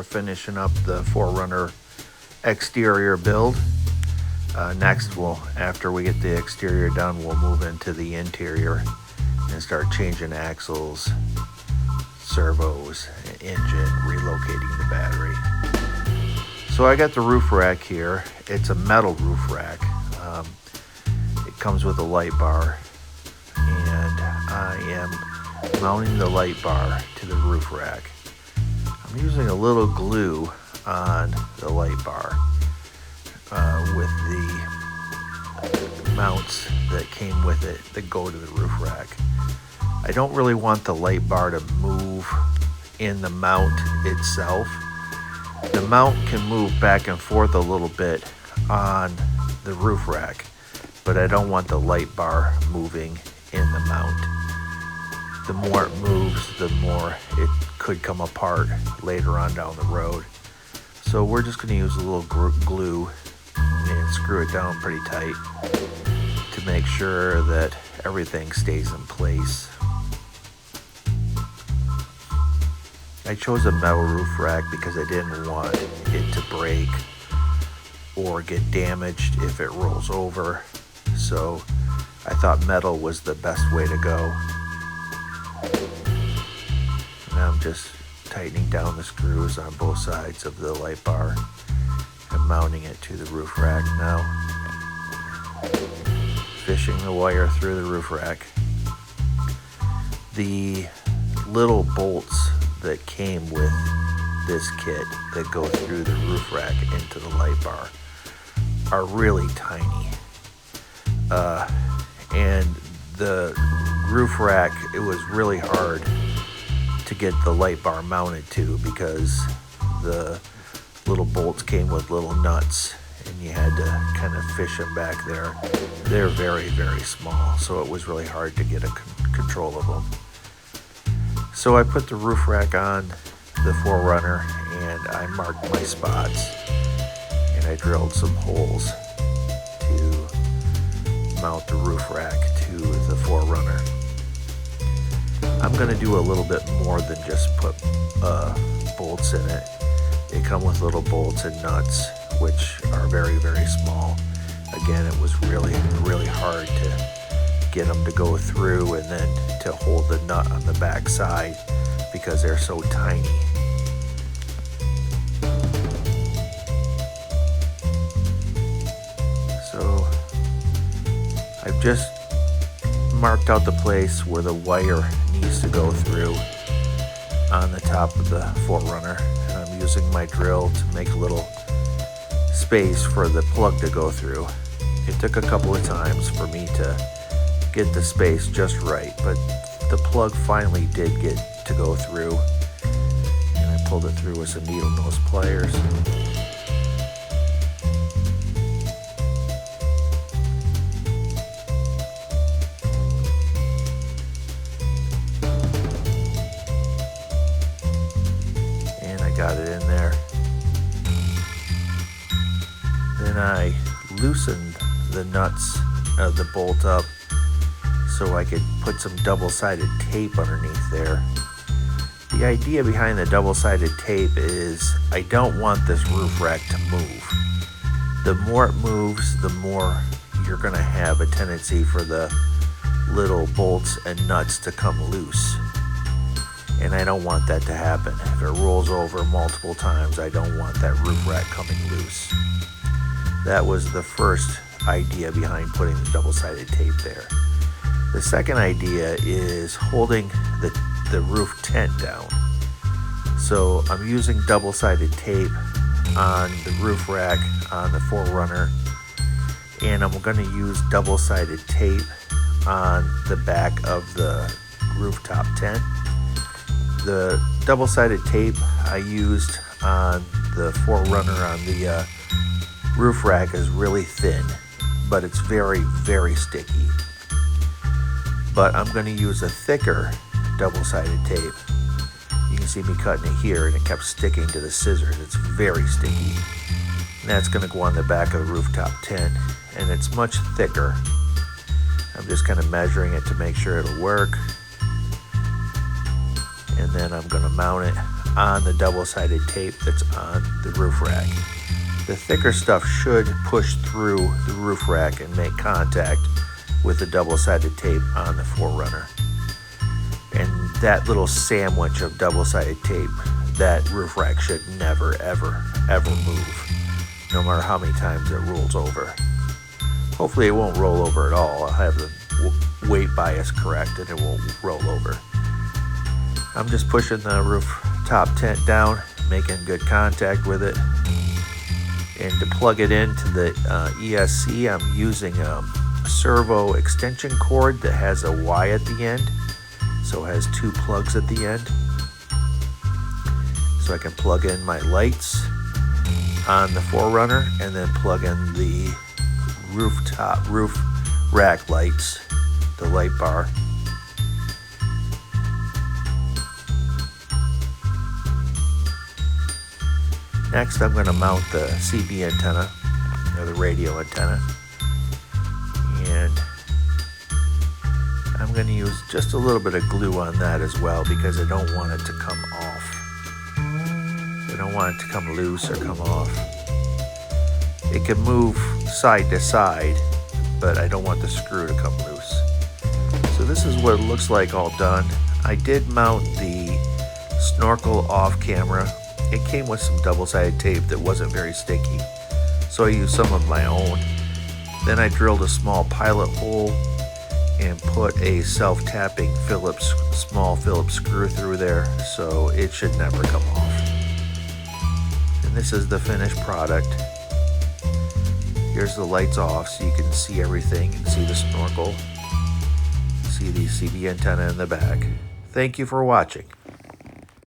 finishing up the Forerunner exterior build. Next, after we get the exterior done, we'll move into the interior and start changing axles, servos, engine, relocating the battery. So I got the roof rack here. It's a metal roof rack. It comes with a light bar, and I am mounting the light bar to the roof rack. I'm using a little glue on the light bar with the mounts that came with it that go to the roof rack. I don't really want the light bar to move in the mount itself. The mount can move back and forth a little bit on the roof rack, but I don't want the light bar moving in the mount. The more it moves, the more it could come apart later on down the road. So we're just going to use a little glue and screw it down pretty tight to make sure that everything stays in place. I chose a metal roof rack because I didn't want it to break or get damaged if it rolls over. So I thought metal was the best way to go. Now I'm just tightening down the screws on both sides of the light bar and mounting it to the roof rack now. Fishing the wire through the roof rack. The little bolts that came with this kit that go through the roof rack into the light bar are really tiny. And the roof rack, it was really hard to get the light bar mounted to because the little bolts came with little nuts and you had to kind of fish them back there. They're very, very small, so it was really hard to get a control of them. So I put the roof rack on the Forerunner and I marked my spots and I drilled some holes to mount the roof rack to the Forerunner. I'm going to do a little bit more than just put bolts in it. They come with little bolts and nuts, which are very, very small. Again, it was really, really hard to get them to go through and then to hold the nut on the back side because they're so tiny. So I've just marked out the place where the wire needs to go through on the top of the Forerunner, and I'm using my drill to make a little space for the plug to go through. It took a couple of times for me to get the space just right, but the plug finally did get to go through, and I pulled it through with some needle nose pliers. Got it in there. Then I loosened the nuts of the bolt up so I could put some double-sided tape underneath there. The idea behind the double-sided tape is I don't want this roof rack to move. The more it moves, the more you're going to have a tendency for the little bolts and nuts to come loose. And I don't want that to happen. If it rolls over multiple times, I don't want that roof rack coming loose. That was the first idea behind putting the double-sided tape there. The second idea is holding the roof tent down. So I'm using double-sided tape on the roof rack on the Forerunner, and I'm going to use double-sided tape on the back of the rooftop tent. The double-sided tape I used on the Forerunner on the roof rack is really thin, but it's very, very sticky. But I'm going to use a thicker double-sided tape. You can see me cutting it here, and it kept sticking to the scissors. It's very sticky. And that's going to go on the back of the rooftop tent, and it's much thicker. I'm just kind of measuring it to make sure it'll work. And then I'm going to mount it on the double-sided tape that's on the roof rack. The thicker stuff should push through the roof rack and make contact with the double-sided tape on the Forerunner. And that little sandwich of double-sided tape, that roof rack should never, ever, ever move, no matter how many times it rolls over. Hopefully it won't roll over at all. I'll have the weight bias correct and it won't roll over. I'm just pushing the rooftop tent down, making good contact with it. And to plug it into the ESC, I'm using a servo extension cord that has a Y at the end. So it has 2 plugs at the end. So I can plug in my lights on the Forerunner and then plug in the roof rack lights, the light bar. Next, I'm going to mount the CB antenna, or the radio antenna, and I'm going to use just a little bit of glue on that as well because I don't want it to come off. I don't want it to come loose or come off. It can move side to side, but I don't want the screw to come loose. So this is what it looks like all done. I did mount the snorkel off camera. It came with some double-sided tape that wasn't very sticky, so I used some of my own. Then I drilled a small pilot hole and put a self-tapping small Phillips screw through there, so it should never come off. And this is the finished product. Here's the lights off so you can see everything. You can see the snorkel, see the CB antenna in the back. Thank you for watching.